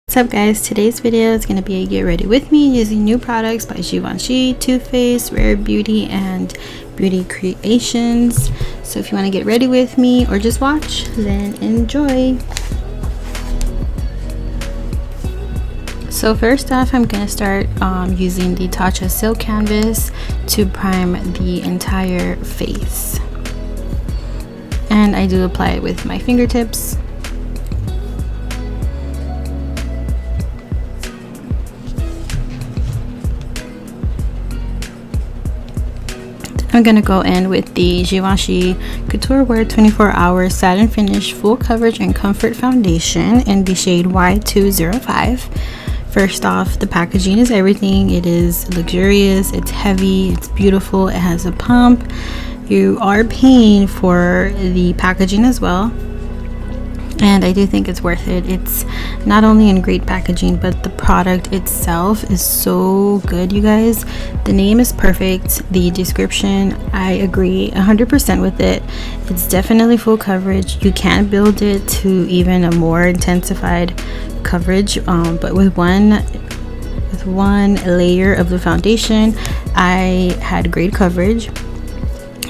What's up guys, today's video is going to be a get ready with me using new products by Givenchy, Too Faced, Rare Beauty, and Beauty Creations. So if you want to get ready with me or just watch, then enjoy. So first off, I'm going to start using the TATCHE Silk Canvas to prime the entire face. And I do apply it with my fingertips. I'm gonna go in with the Givenchy Couture Wear 24-Hour Satin Finish Full Coverage and Comfort Foundation in the shade Y205. First off, the packaging is everything. It is luxurious, it's heavy, it's beautiful, it has a pump. You are paying for the packaging as well, and I do think it's worth it. It's not only in great packaging, but the product itself is so good, you guys. The name is perfect. The description, I agree 100% with it. It's definitely full coverage. You can build it to even a more intensified coverage, but with one layer of the foundation, I had great coverage.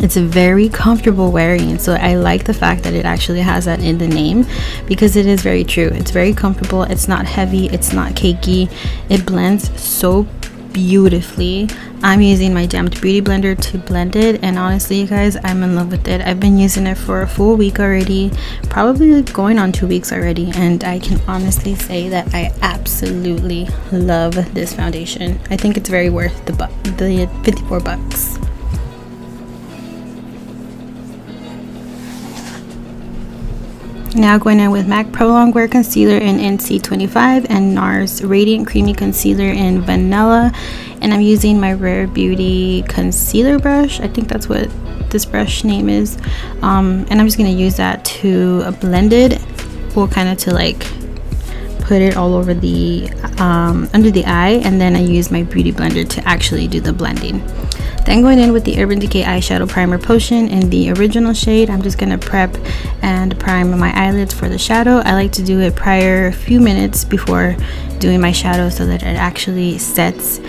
It's very comfortable wearing, so I like the fact that it actually has that in the name, because it is very true. It's very comfortable, it's not heavy, it's not cakey, it blends so beautifully. I'm using my Damped Beauty Blender to blend it, and honestly you guys, I'm in love with it. I've been using it for a full week already, probably going on 2 weeks already, and I can honestly say that I absolutely love this foundation. I think it's very worth the $54. Now going in with MAC Prolong Wear Concealer in NC25 and NARS Radiant Creamy Concealer in Vanilla, and I'm using my Rare Beauty concealer brush. I think that's what this brush name is, and I'm just going to use that to blend it, well, kind of to like put it all over the under the eye, and then I use my beauty blender to actually do the blending. Then going in with the Urban Decay Eyeshadow Primer Potion in the original shade, I'm just going to prep and prime my eyelids for the shadow. I like to do it prior a few minutes before doing my shadow so that it actually sets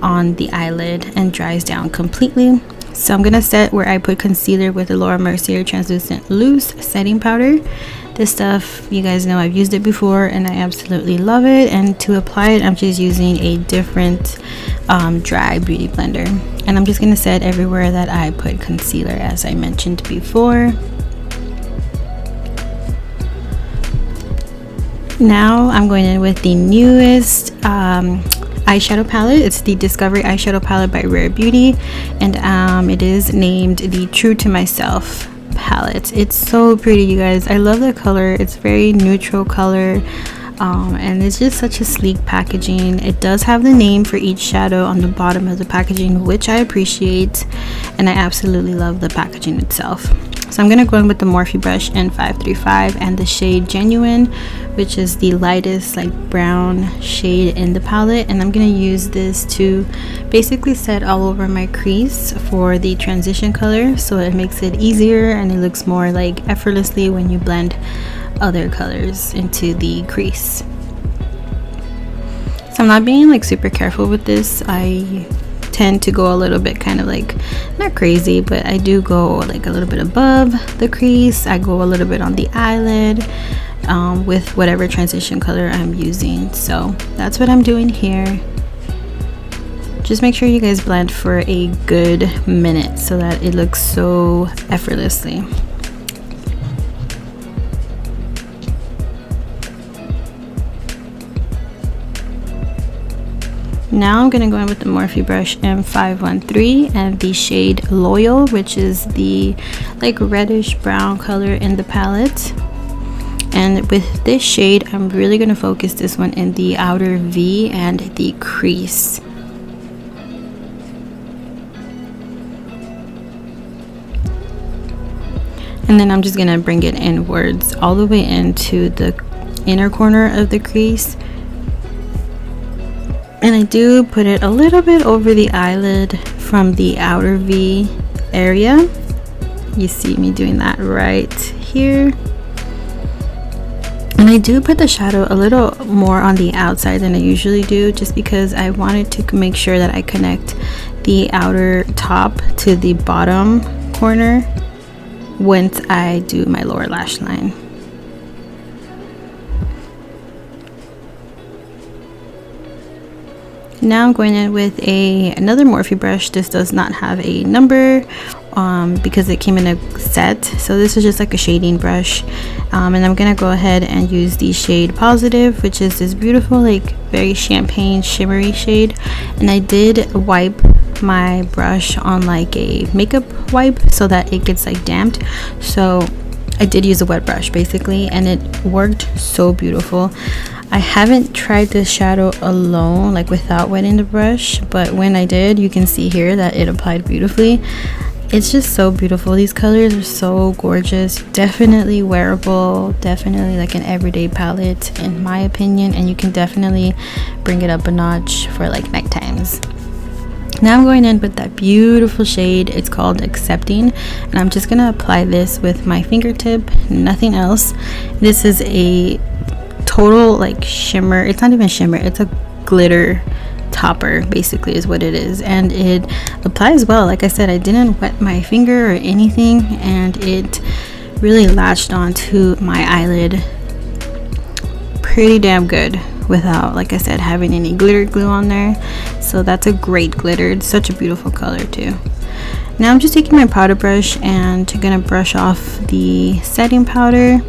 on the eyelid and dries down completely. So I'm going to set where I put concealer with the Laura Mercier Translucent Loose Setting Powder. This stuff, you guys know I've used it before and I absolutely love it. And to apply it, I'm just using a different dry beauty blender. And I'm just going to set everywhere that I put concealer, as I mentioned before. Now I'm going in with the newest eyeshadow palette. It's the Discovery Eyeshadow Palette by Rare Beauty, and it is named the True to Myself palette. It's so pretty, you guys. I love the color. It's very neutral color, and it's just such a sleek packaging. It does have the name for each shadow on the bottom of the packaging, which I appreciate, and I absolutely love the packaging itself. So I'm going to go in with the Morphe brush in 535 and the shade Genuine, which is the lightest like brown shade in the palette, and I'm going to use this to basically set all over my crease for the transition color, so it makes it easier and it looks more like effortlessly when you blend other colors into the crease. So I'm not being like super careful with this. I tend to go a little bit kind of like, not crazy, but I do go like a little bit above the crease. I go a little bit on the eyelid with whatever transition color I'm using. So that's what I'm doing here. Just make sure you guys blend for a good minute so that it looks so effortlessly. Now I'm going to go in with the Morphe brush M513 and the shade Loyal, which is the like reddish brown color in the palette. And with this shade, I'm really going to focus this one in the outer V and the crease. And then I'm just going to bring it inwards all the way into the inner corner of the crease. And I do put it a little bit over the eyelid from the outer V area. You see me doing that right here. And I do put the shadow a little more on the outside than I usually do, just because I wanted to make sure that I connect the outer top to the bottom corner once I do my lower lash line. Now I'm going in with another Morphe brush. This does not have a number because it came in a set, so this is just like a shading brush, and I'm gonna go ahead and use the shade Positive, which is this beautiful, like, very champagne shimmery shade. And I did wipe my brush on like a makeup wipe so that it gets like damped, so I did use a wet brush basically, and it worked so beautiful. I haven't tried this shadow alone, like without wetting the brush, but when I did, you can see here that it applied beautifully. It's just so beautiful. These colors are so gorgeous. Definitely wearable, definitely like an everyday palette in my opinion, and you can definitely bring it up a notch for like night times. Now I'm going in with that beautiful shade. It's called Accepting, and I'm just gonna apply this with my fingertip, nothing else. This is a total like shimmer. It's not even shimmer, it's a glitter topper basically is what it is, and it applies well. Like I said, I didn't wet my finger or anything, and it really latched onto my eyelid pretty damn good without, like I said, having any glitter glue on there. So that's a great glitter. It's such a beautiful color too. Now I'm just taking my powder brush and gonna brush off the setting powder.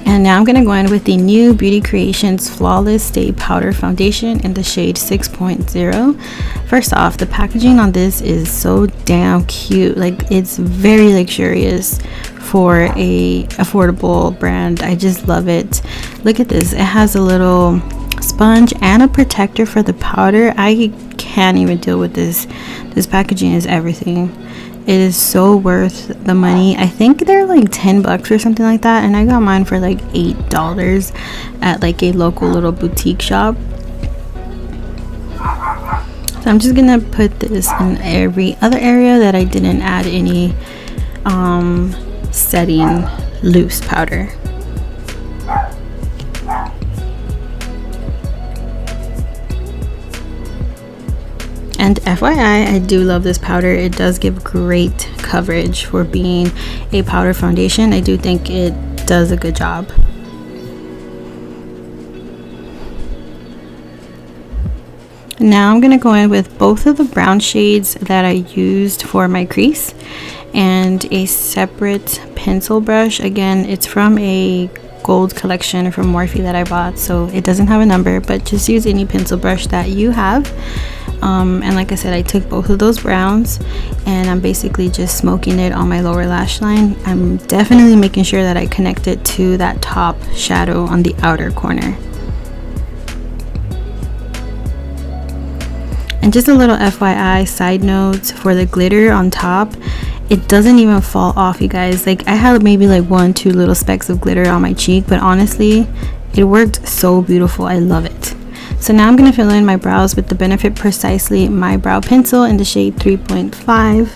And now I'm going to go in with the new Beauty Creations Flawless Stay Powder Foundation in the shade 6.0. First off, the packaging on this is so damn cute. Like, it's very luxurious for a affordable brand. I just love it. Look at this. It has a little sponge and a protector for the powder. I can't even deal with this. This packaging is everything. It is so worth the money. I think they're like 10 bucks or something like that, and I got mine for like $8 at like a local little boutique shop. So I'm just gonna put this in every other area that I didn't add any setting loose powder. And FYI, I do love this powder. It does give great coverage for being a powder foundation. I do think it does a good job. Now I'm going to go in with both of the brown shades that I used for my crease and a separate pencil brush. Again, it's from a gold collection from Morphe that I bought, so it doesn't have a number, but just use any pencil brush that you have. And like I said, I took both of those browns and I'm basically just smoking it on my lower lash line. I'm definitely making sure that I connect it to that top shadow on the outer corner. And just a little FYI side note for the glitter on top, it doesn't even fall off, you guys. Like, I had maybe like 1-2 little specks of glitter on my cheek, but honestly it worked so beautiful. I love it. So now I'm going to fill in my brows with the Benefit Precisely My Brow Pencil in the shade 3.5.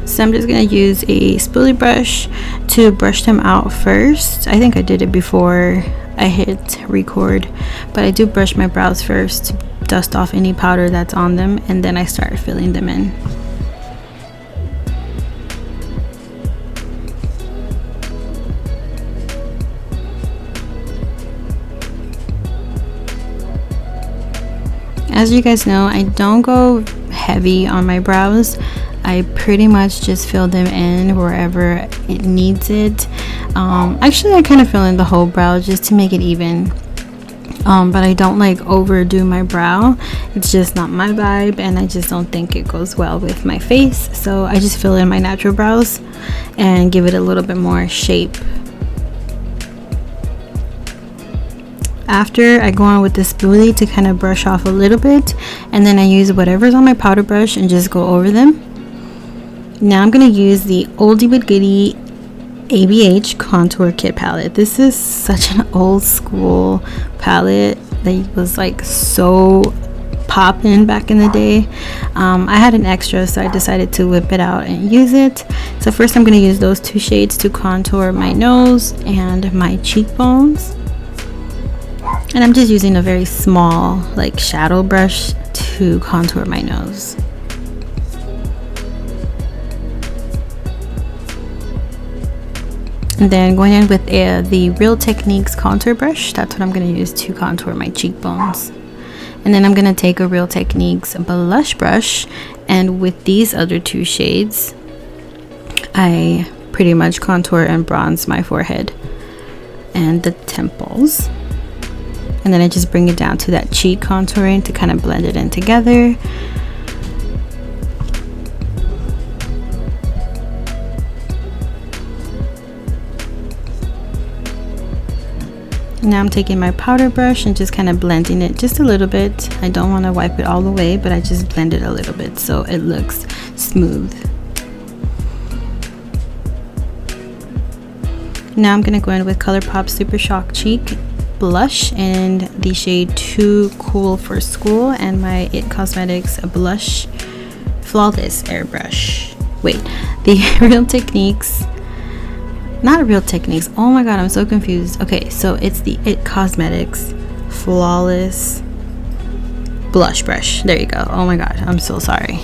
So I'm just going to use a spoolie brush to brush them out first. I think I did it before I hit record, but I do brush my brows first to dust off any powder that's on them, and then I start filling them in. As you guys know, I don't go heavy on my brows. I pretty much just fill them in wherever it needs it. Actually, I kind of fill in the whole brow just to make it even. But I don't like overdo my brow. It's just not my vibe, and I just don't think it goes well with my face. So I just fill in my natural brows and give it a little bit more shape. After, I go on with the spoolie to kind of brush off a little bit, and then I use whatever's on my powder brush and just go over them. Now I'm going to use the Oldie But Goodie ABH Contour Kit palette. This is such an old school palette that was like so poppin' back in the day. I had an extra, so I decided to whip it out and use it. So first I'm going to use those 2 shades to contour my nose and my cheekbones. And I'm just using a very small like shadow brush to contour my nose. And then going in with the Real Techniques contour brush, that's what I'm going to use to contour my cheekbones. And then I'm going to take a Real Techniques blush brush, and with these other 2 shades, I pretty much contour and bronze my forehead and the temples. And then I just bring it down to that cheek contouring to kind of blend it in together. Now I'm taking my powder brush and just kind of blending it just a little bit. I don't want to wipe it all the way, but I just blend it a little bit so it looks smooth. Now I'm going to go in with ColourPop Super Shock Cheek blush in the shade Too Cool for School, and my IT Cosmetics blush Flawless airbrush. Wait, the Real Techniques, not Real Techniques, oh my god, I'm so confused. Okay, so it's the IT Cosmetics Flawless blush brush. There you go. Oh my god, I'm so sorry.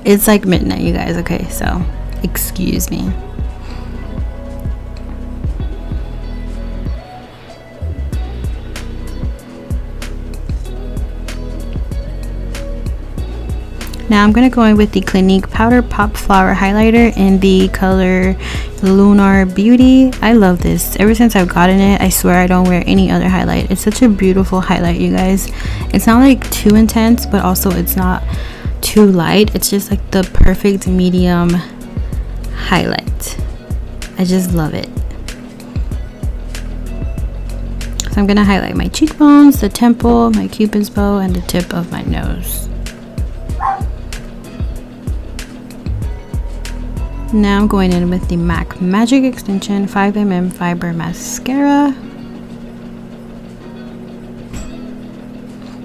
It's like midnight, you guys. Okay, so excuse me. Now I'm going to go in with the Clinique Powder Pop Flower Highlighter in the color Lunar Beauty. I love this. Ever since I've gotten it, I swear I don't wear any other highlight. It's such a beautiful highlight, you guys. It's not like too intense, but also it's not too light. It's just like the perfect medium highlight. I just love it. So I'm going to highlight my cheekbones, the temple, my cupid's bow, and the tip of my nose. Now I'm going in with the MAC Magic Extension 5mm Fiber Mascara.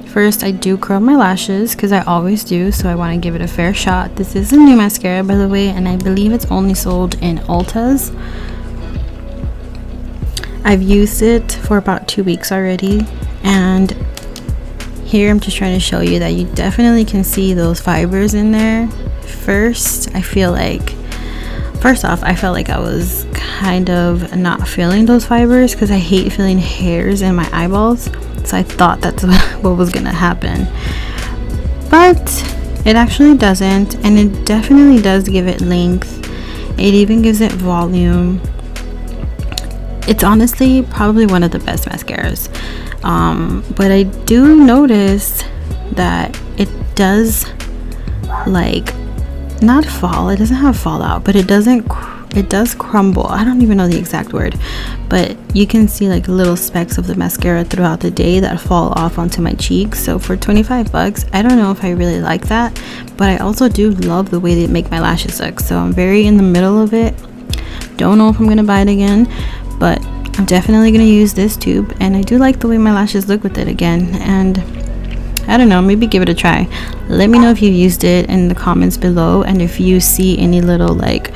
First, I do curl my lashes because I always do, so I want to give it a fair shot. This is a new mascara, by the way, and I believe it's only sold in Ulta's. I've used it for about 2 weeks already, and here I'm just trying to show you that you definitely can see those fibers in there. First off, I felt like I was kind of not feeling those fibers because I hate feeling hairs in my eyeballs. So I thought that's what was gonna happen. But it actually doesn't, and it definitely does give it length. It even gives it volume. It's honestly probably one of the best mascaras. But I do notice that it does like not fall, it doesn't have fallout, but it does crumble. I don't even know the exact word, but you can see like little specks of the mascara throughout the day that fall off onto my cheeks. So for 25 bucks, I don't know if I really like that, but I also do love the way they make my lashes look. So I'm very in the middle of it. Don't know if I'm gonna buy it again, but I'm definitely gonna use this tube, and I do like the way my lashes look with it again. And I don't know, maybe give it a try. Let me know if you used it in the comments below, and if you see any little like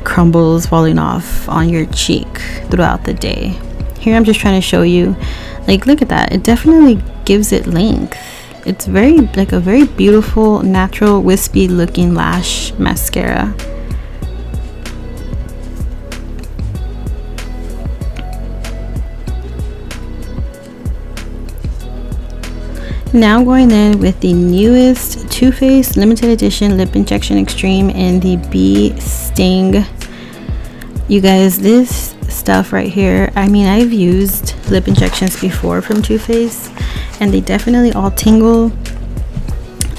crumbles falling off on your cheek throughout the day. Here I'm just trying to show you, like, look at that. It definitely gives it length. It's very like a very beautiful, natural, wispy looking lash mascara. Now I'm going in with the newest Too Faced limited edition lip injection extreme in the Bee Sting. You guys, this stuff right here, I mean, I've used lip injections before from Too Faced and they definitely all tingle,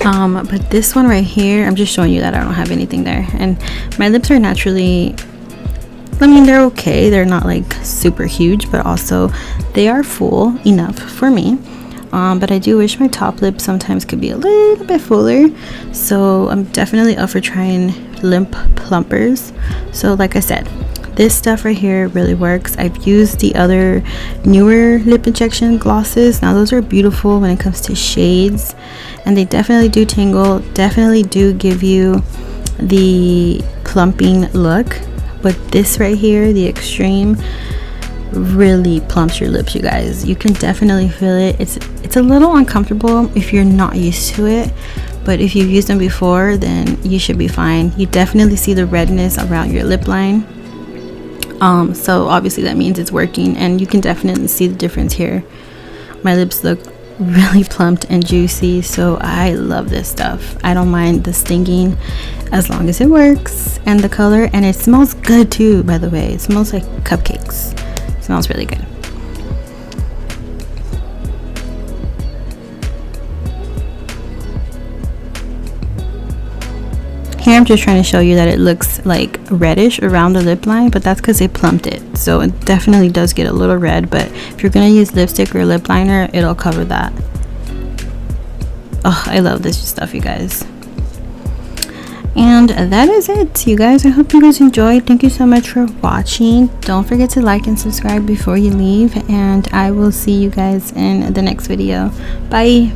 but this one right here, I'm just showing you that I don't have anything there, and my lips are naturally, I mean, they're okay, they're not like super huge, but also they are full enough for me. But I do wish my top lip sometimes could be a little bit fuller, so I'm definitely up for trying lip plumpers. So like I said, This stuff right here really works. I've used the other newer lip injection glosses. Now those are beautiful when it comes to shades, and they definitely do tingle, definitely do give you the plumping look. But this right here, the Extreme, really plumps your lips, you guys. You can definitely feel it. It's a little uncomfortable if you're not used to it, but if you've used them before, then you should be fine. You definitely see the redness around your lip line, so obviously that means it's working, and you can definitely see the difference here. My lips look really plumped and juicy, so I love this stuff. I don't mind the stinging as long as it works, and the color, and it smells good too, by the way. It smells like cupcakes. It smells really good. Here I'm just trying to show you that it looks like reddish around the lip line, but that's because they plumped it. So it definitely does get a little red, but if you're going to use lipstick or lip liner, it'll cover that. Oh, I love this stuff, you guys. And that is it, you guys. I hope you guys enjoyed. Thank you so much for watching. Don't forget to like and subscribe before you leave, and I will see you guys in the next video. Bye.